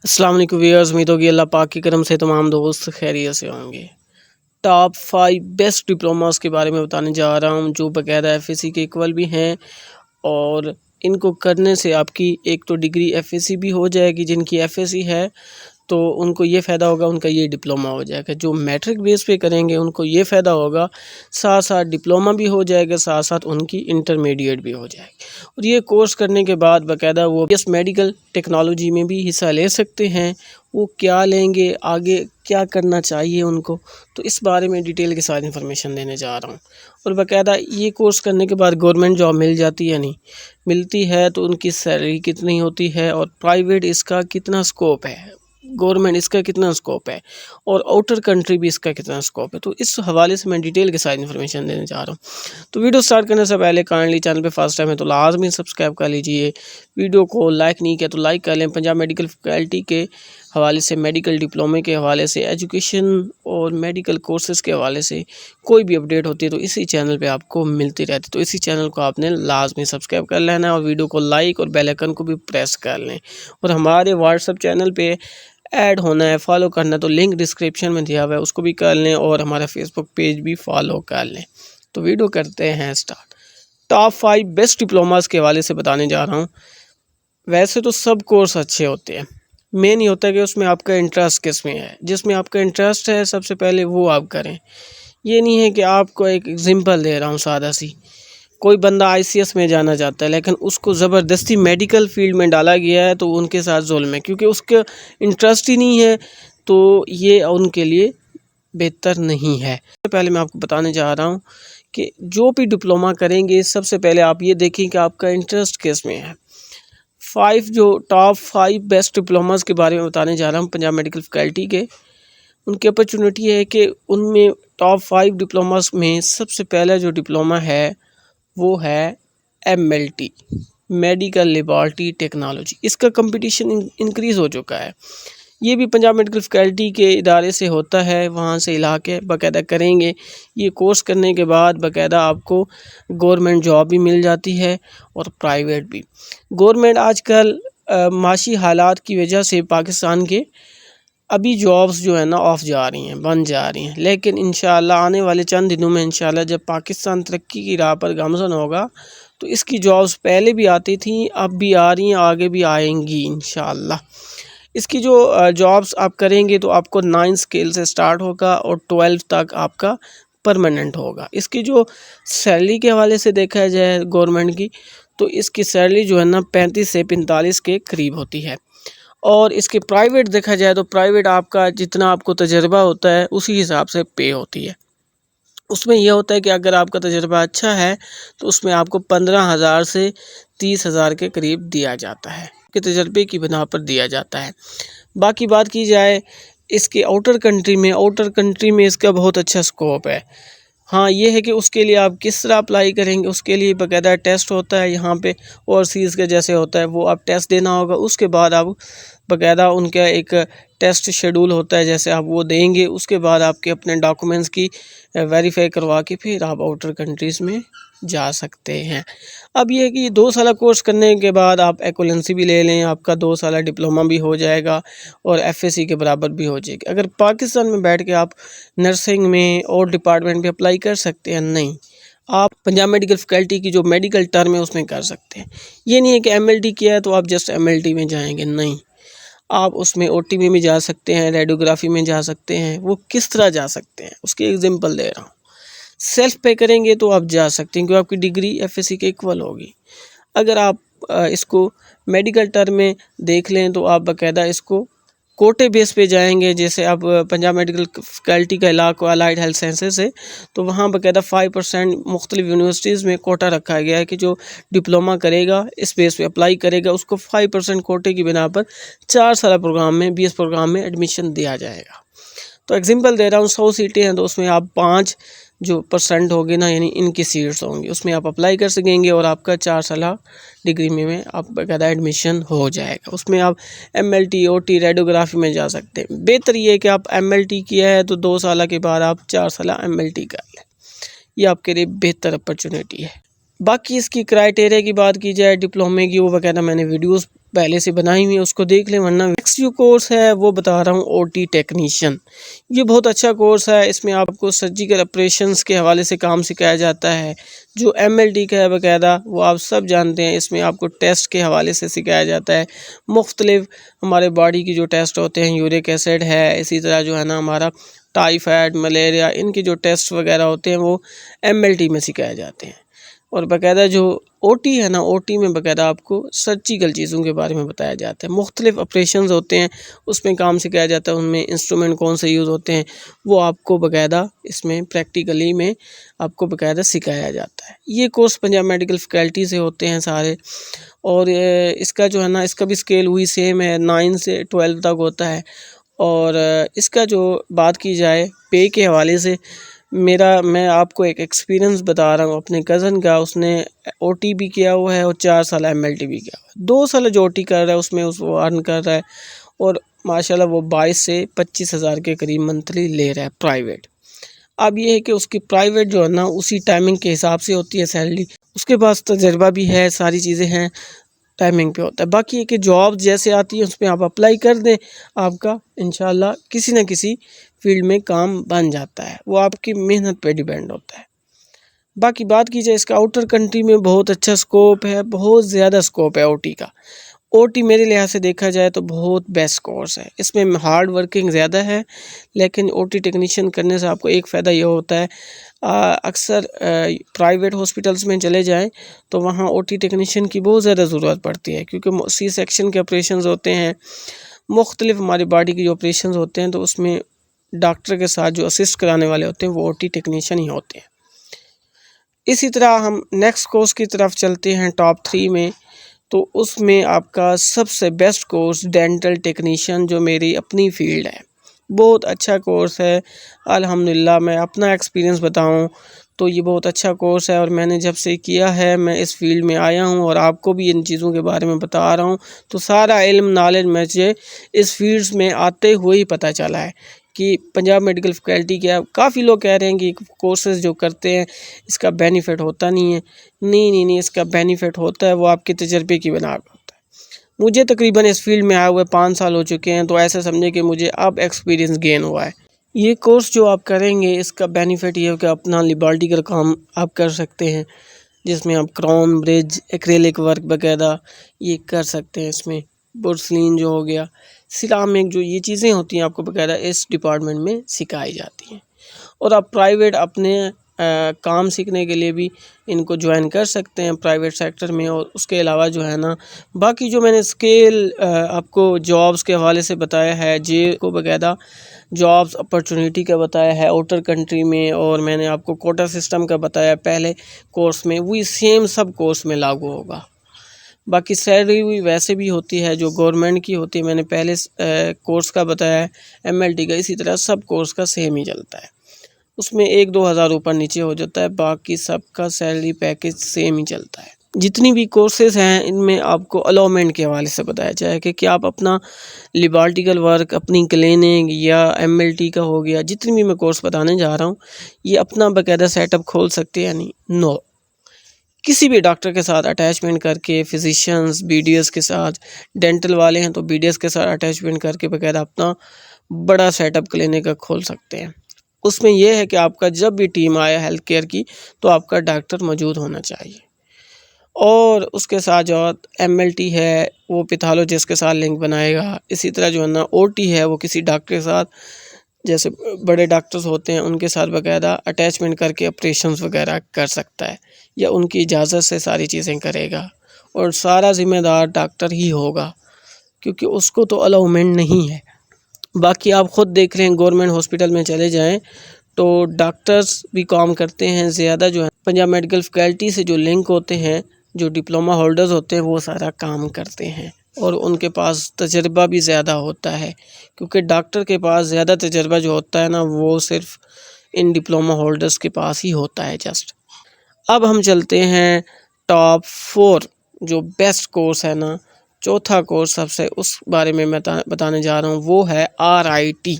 السلام علیکم ویئرز، امید ہوگی اللہ پاک کی کرم سے تمام دوست خیریت سے ہوں گے۔ ٹاپ 5 بیسٹ ڈپلوماز کے بارے میں بتانے جا رہا ہوں جو باقاعدہ ایف ایس سی کے ایکول بھی ہیں، اور ان کو کرنے سے آپ کی ایک تو ڈگری ایف ایس سی بھی ہو جائے گی، جن کی ایف ایس سی ہے تو ان کو یہ فائدہ ہوگا، ان کا یہ ڈپلومہ ہو جائے گا۔ جو میٹرک بیس پہ کریں گے ان کو یہ فائدہ ہوگا، ساتھ ساتھ ڈپلومہ بھی ہو جائے گا، ساتھ ساتھ ان کی انٹرمیڈیٹ بھی ہو جائے گی، اور یہ کورس کرنے کے بعد باقاعدہ وہ اس میڈیکل ٹیکنالوجی میں بھی حصہ لے سکتے ہیں۔ وہ کیا لیں گے، آگے کیا کرنا چاہیے ان کو، تو اس بارے میں ڈیٹیل کے ساتھ انفارمیشن دینے جا رہا ہوں۔ اور باقاعدہ یہ کورس کرنے کے بعد گورنمنٹ جاب مل جاتی ہے، نہیں ملتی ہے تو ان کی سیلری کتنی ہوتی ہے، اور پرائیویٹ اس کا کتنا سکوپ ہے، گورنمنٹ اس کا کتنا سکوپ ہے، اور آؤٹر کنٹری بھی اس کا کتنا سکوپ ہے، تو اس حوالے سے میں ڈیٹیل کے ساتھ انفارمیشن دینے جا رہا ہوں۔ تو ویڈیو سٹارٹ کرنے سے پہلے کائنڈلی چینل پہ فرسٹ ٹائم ہے تو لازمی سبسکرائب کر لیجئے، ویڈیو کو لائک نہیں کیا تو لائک کر لیں۔ پنجاب میڈیکل فیکلٹی کے حوالے سے، میڈیکل ڈپلومے کے حوالے سے، ایجوکیشن اور میڈیکل کورسز کے حوالے سے کوئی بھی اپڈیٹ ہوتی ہے تو اسی چینل پہ آپ کو ملتی رہتی، تو اسی چینل کو آپ نے لازمی سبسکرائب کر لینا ہے، اور ویڈیو کو لائک اور بیل آئیکن کو بھی پریس کر لیں۔ اور ہمارے واٹس ایپ چینل پہ ایڈ ہونا ہے، فالو کرنا ہے تو لنک ڈسکرپشن میں دیا ہوا ہے، اس کو بھی کر لیں، اور ہمارا فیس بک پیج بھی فالو کر لیں۔ تو ویڈیو کرتے ہیں سٹارٹ۔ ٹاپ 5 بیسٹ ڈپلوماز کے حوالے سے بتانے جا رہا ہوں۔ ویسے تو سب کورس اچھے ہوتے ہیں، مین یہ ہوتا ہے کہ اس میں آپ کا انٹرسٹ کس میں ہے، جس میں آپ کا انٹرسٹ ہے سب سے پہلے وہ آپ کریں۔ یہ نہیں ہے کہ آپ کو ایک ایگزامپل دے رہا ہوں سادہ سی، کوئی بندہ آئی سی ایس میں جانا چاہتا ہے لیکن اس کو زبردستی میڈیکل فیلڈ میں ڈالا گیا ہے تو ان کے ساتھ ظلم ہے، کیونکہ اس کا انٹرسٹ ہی نہیں ہے، تو یہ ان کے لیے بہتر نہیں ہے۔ پہلے میں آپ کو بتانے جا رہا ہوں کہ جو بھی ڈپلومہ کریں گے سب سے پہلے آپ یہ دیکھیں کہ آپ کا انٹرسٹ کس میں ہے۔ ٹاپ 5 بیسٹ ڈپلوماز کے بارے میں بتانے جا رہا ہوں پنجاب میڈیکل فیکلٹی کے۔ ان کی اپرچونٹی ہے کہ ان میں ٹاپ 5 ڈپلوماز میں سب سے پہلا جو ڈپلومہ ہے وہ ہے M L T, medical laboratory technology. اس کا کمپٹیشن انکریز ہو چکا ہے، یہ بھی پنجاب میڈیکل فیکلٹی کے ادارے سے ہوتا ہے، وہاں سے علاقے باقاعدہ کریں گے۔ یہ کورس کرنے کے بعد باقاعدہ آپ کو گورنمنٹ جاب بھی مل جاتی ہے اور پرائیویٹ بھی۔ گورنمنٹ آج کل معاشی حالات کی وجہ سے پاکستان کے ابھی جابز جو ہے نا آف جا رہی ہیں، بند جا رہی ہیں، لیکن انشاءاللہ آنے والے چند دنوں میں انشاءاللہ جب پاکستان ترقی کی راہ پر گامزن ہوگا تو اس کی جابز پہلے بھی آتی تھیں، اب بھی آ رہی ہیں، آگے بھی آئیں گی انشاءاللہ۔ اس کی جو جابز آپ کریں گے تو آپ کو 9 اسکیل سے سٹارٹ ہوگا اور 12 تک آپ کا پرماننٹ ہوگا۔ اس کی جو سیلری کے حوالے سے دیکھا جائے گورنمنٹ کی تو اس کی سیلری جو ہے نا 35 سے 45 کے قریب ہوتی ہے، اور اس کے پرائیویٹ دیکھا جائے تو پرائیویٹ آپ کا جتنا آپ کو تجربہ ہوتا ہے اسی حساب سے پے ہوتی ہے۔ اس میں یہ ہوتا ہے کہ اگر آپ کا تجربہ اچھا ہے تو اس میں آپ کو 15,000 سے 30,000 کے قریب دیا جاتا ہے، کہ تجربے کی بنا پر دیا جاتا ہے۔ باقی بات کی جائے اس کے آؤٹر کنٹری میں اس کا بہت اچھا سکوپ ہے۔ ہاں یہ ہے کہ اس کے لیے آپ کس طرح اپلائی کریں گے، اس کے لیے باقاعدہ ٹیسٹ ہوتا ہے، یہاں پہ اوورسیز کے جیسے ہوتا ہے وہ آپ ٹیسٹ دینا ہوگا، اس کے بعد آپ باقاعدہ ان کا ایک ٹیسٹ شیڈول ہوتا ہے، جیسے آپ وہ دیں گے، اس کے بعد آپ کے اپنے ڈاکومنٹس کی ویریفائی کروا کے پھر آپ آؤٹر کنٹریز میں جا سکتے ہیں۔ اب یہ ہے کہ 2 سالہ کورس کرنے کے بعد آپ ایکولنسی بھی لے لیں، آپ کا 2 سالہ ڈپلومہ بھی ہو جائے گا اور ایف ایس سی کے برابر بھی ہو جائے گا۔ اگر پاکستان میں بیٹھ کے آپ نرسنگ میں اور ڈپارٹمنٹ پہ اپلائی کر سکتے ہیں؟ نہیں، آپ پنجاب میڈیکل فیکلٹی کی جو میڈیکل ٹرم ہے اس میں کر سکتے ہیں۔ یہ نہیں ہے کہ ایم ایل ٹی کیا ہے تو آپ جسٹ ایم ایل ٹی میں جائیں گے، نہیں، آپ اس میں او ٹی میں بھی جا سکتے ہیں، ریڈیوگرافی میں جا سکتے ہیں۔ وہ کس طرح جا سکتے ہیں اس کی ایگزامپل دے رہا ہوں۔ سیلف پے کریں گے تو آپ جا سکتے ہیں کیونکہ آپ کی ڈگری ایف ایس سی کے ایکول ہوگی۔ اگر آپ اس کو میڈیکل ٹرم میں دیکھ لیں تو آپ باقاعدہ اس کو کوٹے بیس پہ جائیں گے، جیسے آپ پنجاب میڈیکل فیکلٹی کا علاقہ الائڈ ہیلتھ سائنسز ہے تو وہاں باقاعدہ 5% مختلف یونیورسٹیز میں کوٹا رکھا گیا ہے کہ جو ڈپلومہ کرے گا اس بیس پہ اپلائی کرے گا، اس کو 5% کوٹے کی بنا پر 4 سالہ پروگرام میں BS پروگرام میں ایڈمیشن دیا جائے گا۔ تو ایگزامپل دے رہا ہوں، 100 سیٹیں ہیں تو اس میں آپ 5 جو % ہوگی نا، یعنی ان کی سیٹس ہوں گی، اس میں آپ اپلائی کر سکیں گے اور آپ کا 4 سالہ ڈگری میں آپ باقاعدہ ایڈمیشن ہو جائے گا۔ اس میں آپ M L T, O T, radiography میں جا سکتے ہیں۔ بہتر یہ ہے کہ آپ ایم ایل ٹی کیا ہے تو 2 سالہ کے بعد آپ 4 سالہ ایم ایل ٹی کر لیں، یہ آپ کے لیے بہتر اپرچونیٹی ہے۔ باقی اس کی کرائٹیریا کی بات کی جائے ڈپلومے کی، وہ باقاعدہ میں نے ویڈیوز پہلے سے بنائی ہوئی ہے اس کو دیکھ لیں، ورنہ نیکسٹ جو کورس ہے وہ بتا رہا ہوں OT ٹیکنیشین۔ یہ بہت اچھا کورس ہے، اس میں آپ کو سرجیکل آپریشنس کے حوالے سے کام سکھایا جاتا ہے۔ جو MLT کا ہے باقاعدہ وہ آپ سب جانتے ہیں، اس میں آپ کو ٹیسٹ کے حوالے سے سکھایا جاتا ہے، مختلف ہمارے باڈی کی جو ٹیسٹ ہوتے ہیں، یورک ایسڈ ہے، اسی طرح جو ہے نا ہمارا ٹائیفائڈ، ملیریا، ان کے جو ٹیسٹ وغیرہ ہوتے ہیں وہ MLT میں سکھائے جاتے ہیں۔ اور باقاعدہ جو OT ہے نا، OT میں باقاعدہ آپ کو سرجیکل چیزوں کے بارے میں بتایا جاتا ہے، مختلف آپریشنز ہوتے ہیں اس میں کام سکھایا جاتا ہے، ان میں انسٹرومنٹ کون سے یوز ہوتے ہیں وہ آپ کو باقاعدہ اس میں پریکٹیکلی میں آپ کو باقاعدہ سکھایا جاتا ہے۔ یہ کورس پنجاب میڈیکل فیکلٹی سے ہوتے ہیں سارے، اور اس کا جو ہے نا اس کا بھی اسکیل وہی سیم ہے، 9 سے 12 تک ہوتا ہے۔ اور اس کا جو بات کی جائے پے کے حوالے سے، میں آپ کو ایک ایکسپیرینس بتا رہا ہوں اپنے کزن کا، اس نے OT بھی کیا ہوا ہے اور 4 سال MLT بھی کیا ہوا ہے۔ 2 سال جو OT کر رہا ہے اس میں وہ ارن کر رہا ہے، اور ماشاءاللہ وہ 22 سے 25 ہزار کے قریب منتھلی لے رہا ہے پرائیویٹ۔ اب یہ ہے کہ اس کی پرائیویٹ جو ہے نا اسی ٹائمنگ کے حساب سے ہوتی ہے سیلری، اس کے پاس تجربہ بھی ہے، ساری چیزیں ہیں، ٹائمنگ پہ ہوتا ہے۔ باقی یہ کہ جاب جیسے آتی ہے اس میں آپ اپلائی کر دیں، آپ کا انشاءاللہ کسی نہ کسی فیلڈ میں کام بن جاتا ہے، وہ آپ کی محنت پہ ڈیپینڈ ہوتا ہے۔ باقی بات کی جائے اس کا آؤٹر کنٹری میں بہت اچھا سکوپ ہے، بہت زیادہ سکوپ ہے OT کا۔ OT میرے لحاظ سے دیکھا جائے تو بہت بیسٹ کورس ہے، اس میں ہارڈ ورکنگ زیادہ ہے، لیکن OT ٹیکنیشین کرنے سے آپ کو ایک فائدہ یہ ہوتا ہے، اکثر پرائیویٹ ہاسپٹلس میں چلے جائیں تو وہاں OT ٹیکنیشین کی بہت زیادہ ضرورت پڑتی ہے، کیونکہ C سیکشن کے آپریشنز ہوتے ہیں، مختلف ہماری باڈی کی جو آپریشنز ہوتے ہیں، تو اس میں ڈاکٹر کے ساتھ جو اسسٹ کرانے والے ہوتے ہیں وہ OT ٹیکنیشین ہی ہوتے ہیں۔ اسی طرح ہم نیکسٹ کورس کی طرف چلتے ہیں ٹاپ 3 میں، تو اس میں آپ کا سب سے بیسٹ کورس ڈینٹل ٹیکنیشین، جو میری اپنی فیلڈ ہے، بہت اچھا کورس ہے الحمدللہ۔ میں اپنا ایکسپیرینس بتاؤں تو یہ بہت اچھا کورس ہے، اور میں نے جب سے کیا ہے میں اس فیلڈ میں آیا ہوں اور آپ کو بھی ان چیزوں کے بارے میں بتا رہا ہوں، تو سارا علم نالج مجھے اس فیلڈز میں آتے ہوئے ہی پتہ چلا ہے کہ پنجاب میڈیکل فیکلٹی کیا۔ کافی لوگ کہہ رہے ہیں کہ کورسز جو کرتے ہیں اس کا بینیفٹ ہوتا نہیں ہے، نہیں، اس کا بینیفٹ ہوتا ہے، وہ آپ کے تجربے کی بنا پر ہوتا ہے۔ مجھے تقریباً اس فیلڈ میں آئے ہوئے 5 سال ہو چکے ہیں، تو ایسا سمجھے کہ مجھے اب ایکسپیرینس گین ہوا ہے۔ یہ کورس جو آپ کریں گے اس کا بینیفٹ یہ ہے کہ اپنا لیبارٹی کا کام آپ کر سکتے ہیں، جس میں آپ کراؤن، برج، ایکریلک ورک باقاعدہ یہ کر سکتے ہیں، اس میں پورسلین جو ہو گیا، سیرامک، جو یہ چیزیں ہوتی ہیں آپ کو باقاعدہ اس ڈپارٹمنٹ میں سکھائی جاتی ہیں۔ اور آپ پرائیویٹ اپنے کام سیکھنے کے لیے بھی ان کو جوائن کر سکتے ہیں پرائیویٹ سیکٹر میں۔ اور اس کے علاوہ جو ہے نا باقی جو میں نے اسکیل آپ کو جابس کے حوالے سے بتایا ہے، کو باقاعدہ جابس اپرچونیٹی کا بتایا ہے آؤٹر کنٹری میں، اور میں نے آپ کو کوٹا سسٹم کا بتایا پہلے کورس میں، وہی سیم سب کورس میں لاگو ہوگا۔ باقی سیلری بھی ویسے بھی ہوتی ہے جو گورنمنٹ کی ہوتی ہے، میں نے پہلے کورس کا بتایا ہے MLT کا، اسی طرح سب کورس کا سیم ہی چلتا ہے، اس میں 1-2 ہزار اوپر نیچے ہو جاتا ہے، باقی سب کا سیلری پیکیج سیم ہی چلتا ہے۔ جتنی بھی کورسز ہیں ان میں آپ کو الاؤمنٹ کے حوالے سے بتایا جائے کہ آپ اپنا لیبارٹیکل ورک، اپنی کلینک یا MLT کا ہو گیا، جتنی بھی میں کورس بتانے جا رہا ہوں، یہ اپنا باقاعدہ سیٹ اپ کھول سکتے ہیں، نہیں نو، کسی بھی ڈاکٹر کے ساتھ اٹیچمنٹ کر کے، فزیشنز BDS کے ساتھ، ڈینٹل والے ہیں تو BDS کے ساتھ اٹیچمنٹ کر کے باقاعدہ اپنا بڑا سیٹ اپ کلینک کا کھول سکتے ہیں۔ اس میں یہ ہے کہ آپ کا جب بھی ٹیم آیا ہیلتھ کیئر کی تو آپ کا ڈاکٹر موجود ہونا چاہیے، اور اس کے ساتھ جو MLT ہے وہ پیتھالوجسٹ کے ساتھ لنک بنائے گا، اسی طرح جو ہے نا OT ہے وہ کسی ڈاکٹر کے ساتھ، جیسے بڑے ڈاکٹرز ہوتے ہیں ان کے ساتھ باقاعدہ اٹیچمنٹ کر کے آپریشنز وغیرہ کر سکتا ہے، یا ان کی اجازت سے ساری چیزیں کرے گا، اور سارا ذمہ دار ڈاکٹر ہی ہوگا، کیونکہ اس کو تو الاؤمنٹ نہیں ہے۔ باقی آپ خود دیکھ رہے ہیں گورنمنٹ ہاسپٹل میں چلے جائیں تو ڈاکٹرز بھی کام کرتے ہیں زیادہ، جو ہے پنجاب میڈیکل فیکلٹی سے جو لنک ہوتے ہیں، جو ڈپلومہ ہولڈرز ہوتے ہیں، وہ سارا کام کرتے ہیں، اور ان کے پاس تجربہ بھی زیادہ ہوتا ہے، کیونکہ ڈاکٹر کے پاس زیادہ تجربہ جو ہوتا ہے نا وہ صرف ان ڈپلومہ ہولڈرز کے پاس ہی ہوتا ہے جسٹ۔ اب ہم چلتے ہیں ٹاپ 4 جو بیسٹ کورس ہے نا، چوتھا کورس سب سے، اس بارے میں بتانے جا رہا ہوں، وہ ہے RIT۔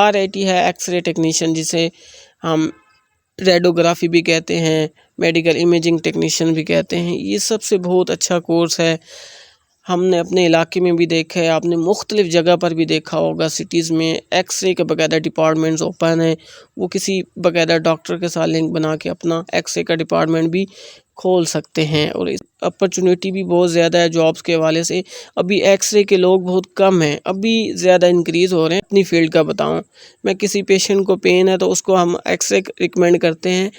RIT ہے ایکس رے ٹیکنیشین، جسے ہم ریڈیوگرافی بھی کہتے ہیں، میڈیکل امیجنگ ٹیکنیشین بھی کہتے ہیں۔ یہ سب سے بہت اچھا کورس ہے، ہم نے اپنے علاقے میں بھی دیکھا ہے، آپ نے مختلف جگہ پر بھی دیکھا ہوگا، سٹیز میں ایکس رے کے باقاعدہ ڈپارٹمنٹس اوپن ہیں، وہ کسی باقاعدہ ڈاکٹر کے ساتھ لنک بنا کے اپنا ایکس رے کا ڈپارٹمنٹ بھی کھول سکتے ہیں، اور اپرچونیٹی بھی بہت زیادہ ہے جابس کے حوالے سے۔ ابھی ایکس رے کے لوگ بہت کم ہیں، ابھی زیادہ انکریز ہو رہے ہیں۔ اپنی فیلڈ کا بتاؤں، میں کسی پیشنٹ کو پین ہے تو اس کو ہم ایکس رے ریکمینڈ کرتے ہیں،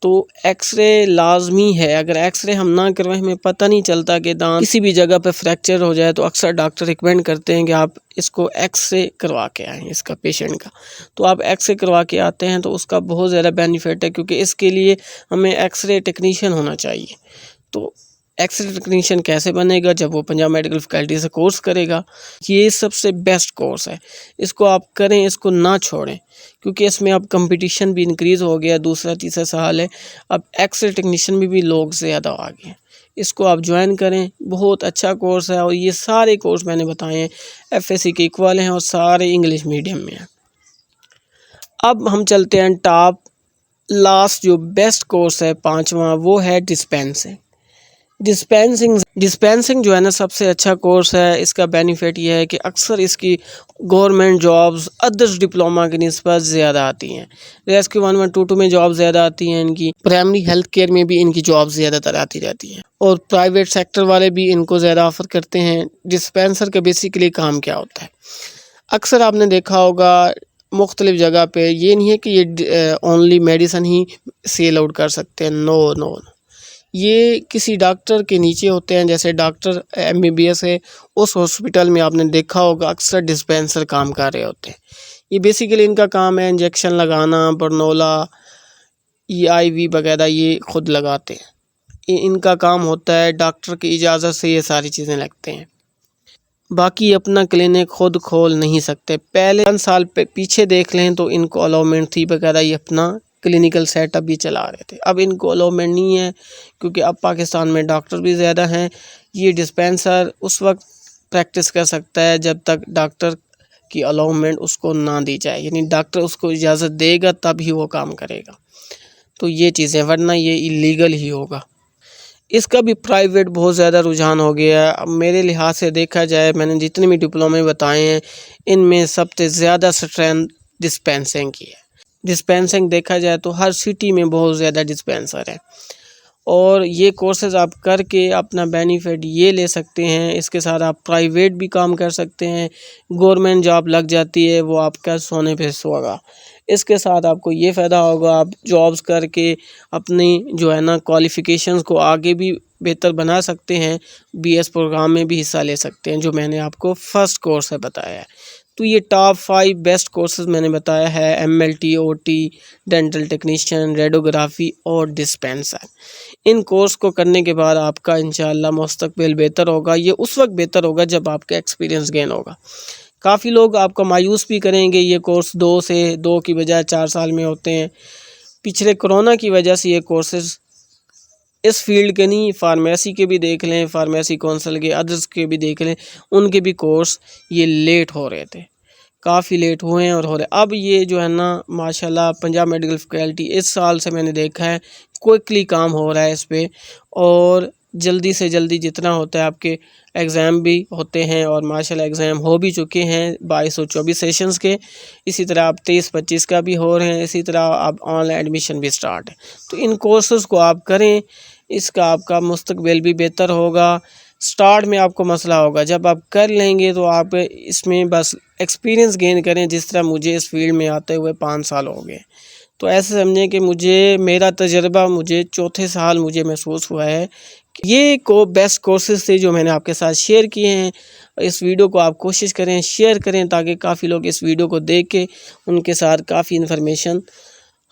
تو ایکس رے لازمی ہے۔ اگر ایکس رے ہم نہ کروائیں، ہمیں پتہ نہیں چلتا کہ دانت کسی بھی جگہ پہ فریکچر ہو جائے، تو اکثر ڈاکٹر ریکمینڈ کرتے ہیں کہ آپ اس کو ایکس رے کروا کے آئیں، اس کا پیشنٹ کا۔ تو آپ ایکس رے کروا کے آتے ہیں تو اس کا بہت زیادہ بینیفٹ ہے، کیونکہ اس کے لیے ہمیں ایکس رے ٹیکنیشین ہونا چاہیے۔ تو ایکس رے ٹیکنیشین کیسے بنے گا؟ جب وہ پنجاب میڈیکل فیکلٹی سے کورس کرے گا۔ یہ سب سے بیسٹ کورس ہے، اس کو آپ کریں، اس کو نہ چھوڑیں، کیونکہ اس میں اب کمپٹیشن بھی انکریز ہو گیا۔ دوسرا تیسرا سال ہے، اب ایکس رے ٹیکنیشین میں بھی لوگ زیادہ آگے ہیں، اس کو آپ جوائن کریں۔ بہت اچھا کورس ہے، اور یہ سارے کورس میں نے بتائے ہیں ایف ایس سی کے ایکول ہیں، اور سارے انگلش میڈیم میں ہیں۔ اب ہم چلتے ہیں ٹاپ لاسٹ جو بیسٹ کورس ہے، پانچواں، وہ ہے ڈسپینسنگ۔ ڈسپینسنگ جو ہے نا، سب سے اچھا کورس ہے۔ اس کا بینیفٹ یہ ہے کہ اکثر اس کی گورنمنٹ جابز ادرس ڈپلوما کی نسبت زیادہ آتی ہیں۔ ریسکیو 1122 میں جاب زیادہ آتی ہیں ان کی، پرائمری ہیلتھ کیئر میں بھی ان کی جاب زیادہ تر آتی رہتی ہیں، اور پرائیویٹ سیکٹر والے بھی ان کو زیادہ آفر کرتے ہیں۔ ڈسپینسر کا بیسیکلی کام کیا ہوتا ہے؟ اکثر آپ نے دیکھا ہوگا مختلف جگہ پہ، یہ نہیں ہے کہ یہ اونلی میڈیسن ہی سیل آؤٹ کر سکتے ہیں، نو، یہ کسی ڈاکٹر کے نیچے ہوتے ہیں۔ جیسے doctor M B B S ہے، اس ہاسپٹل میں آپ نے دیکھا ہوگا اکثر ڈسپینسر کام کر رہے ہوتے ہیں۔ یہ بیسیکلی ان کا کام ہے، انجیکشن لگانا، برنولا، آئی وی وغیرہ یہ خود لگاتے ہیں۔ ان کا کام ہوتا ہے، ڈاکٹر کی اجازت سے یہ ساری چیزیں لگتے ہیں۔ باقی اپنا کلینک خود کھول نہیں سکتے۔ پہلے 5 سال پیچھے دیکھ لیں تو ان کو الاؤمنٹ تھی، باقاعدہ یہ اپنا کلینیکل سیٹ اپ بھی چلا رہے تھے۔ اب ان کو الاؤمنٹ نہیں ہے، کیونکہ اب پاکستان میں ڈاکٹر بھی زیادہ ہیں۔ یہ ڈسپینسر اس وقت پریکٹس کر سکتا ہے جب تک ڈاکٹر کی الاؤمنٹ اس کو نہ دی جائے، یعنی ڈاکٹر اس کو اجازت دے گا تب ہی وہ کام کرے گا۔ تو یہ چیزیں، ورنہ یہ اللیگل ہی ہوگا۔ اس کا بھی پرائیویٹ بہت زیادہ رجحان ہو گیا ہے۔ اب میرے لحاظ سے دیکھا جائے، میں نے جتنے بھی ڈپلومے بتائے ہیں، ان میں سب سے زیادہ اسٹرینتھ ڈسپینسنگ کی ہے۔ ڈسپینسنگ دیکھا جائے تو ہر سٹی میں بہت زیادہ ڈسپینسر ہے، اور یہ کورسز آپ کر کے اپنا بینیفٹ یہ لے سکتے ہیں۔ اس کے ساتھ آپ پرائیویٹ بھی کام کر سکتے ہیں، گورنمنٹ جاب لگ جاتی ہے، وہ آپ کا سونے پہ سہاگا۔ اس کے ساتھ آپ کو یہ فائدہ ہوگا، آپ جابز کر کے اپنی جو ہے نا کوالیفیکیشنز کو آگے بھی بہتر بنا سکتے ہیں، بی ایس پروگرام میں بھی حصہ لے سکتے ہیں، جو میں نے آپ کو فرسٹ کورس ہے بتایا ہے۔ تو یہ ٹاپ 5 بیسٹ کورسز میں نے بتایا ہے، M L T, O T, dental technician, radiography اور ڈسپینسر۔ ان کورس کو کرنے کے بعد آپ کا انشاءاللہ مستقبل بہتر ہوگا۔ یہ اس وقت بہتر ہوگا جب آپ کا ایکسپیرینس گین ہوگا۔ کافی لوگ آپ کو مایوس بھی کریں گے، یہ کورس 2 کی بجائے 4 سال میں ہوتے ہیں۔ پچھلے کرونا کی وجہ سے یہ کورسز اس فیلڈ کے نہیں، فارمیسی کے بھی دیکھ لیں، فارمیسی کونسل کے، ادرس کے بھی دیکھ لیں، ان کے بھی کورس یہ لیٹ ہو رہے تھے، کافی لیٹ ہوئے ہیں اور ہو رہے۔ اب یہ جو ہے نا ماشاءاللہ پنجاب میڈیکل فیکلٹی اس سال سے میں نے دیکھا ہے کوئکلی کام ہو رہا ہے اس پہ، اور جلدی سے جلدی جتنا ہوتا ہے، آپ کے ایگزام بھی ہوتے ہیں، اور ماشاءاللہ ایگزام ہو بھی چکے ہیں 22 اور 24 سیشنز کے۔ اسی طرح آپ 23-25 کا بھی ہو رہے ہیں، اسی طرح آپ آن لائن ایڈمیشن بھی سٹارٹ ہے۔ تو ان کورسز کو آپ کریں، اس کا آپ کا مستقبل بھی بہتر ہوگا۔ سٹارٹ میں آپ کو مسئلہ ہوگا، جب آپ کر لیں گے تو آپ اس میں بس ایکسپیرینس گین کریں، جس طرح مجھے اس فیلڈ میں آتے ہوئے 5 سال ہو گئے۔ تو ایسے سمجھیں کہ میرا تجربہ مجھے چوتھے سال مجھے محسوس ہوا ہے کہ یہ بیسٹ کورسز تھے جو میں نے آپ کے ساتھ شیئر کیے ہیں۔ اس ویڈیو کو آپ کوشش کریں، شیئر کریں، تاکہ کافی لوگ اس ویڈیو کو دیکھ کے ان کے ساتھ کافی انفارمیشن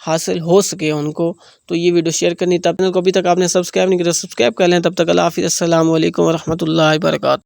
حاصل ہو سکے ان کو۔ تو یہ ویڈیو شیئر کرنی، تب تک ابھی تک آپ نے سبسکرائب نہیں کیا، سبسکرائب کر لیں۔ تب تک اللہ حافظ، السلام علیکم ورحمۃ اللہ وبرکاتہ۔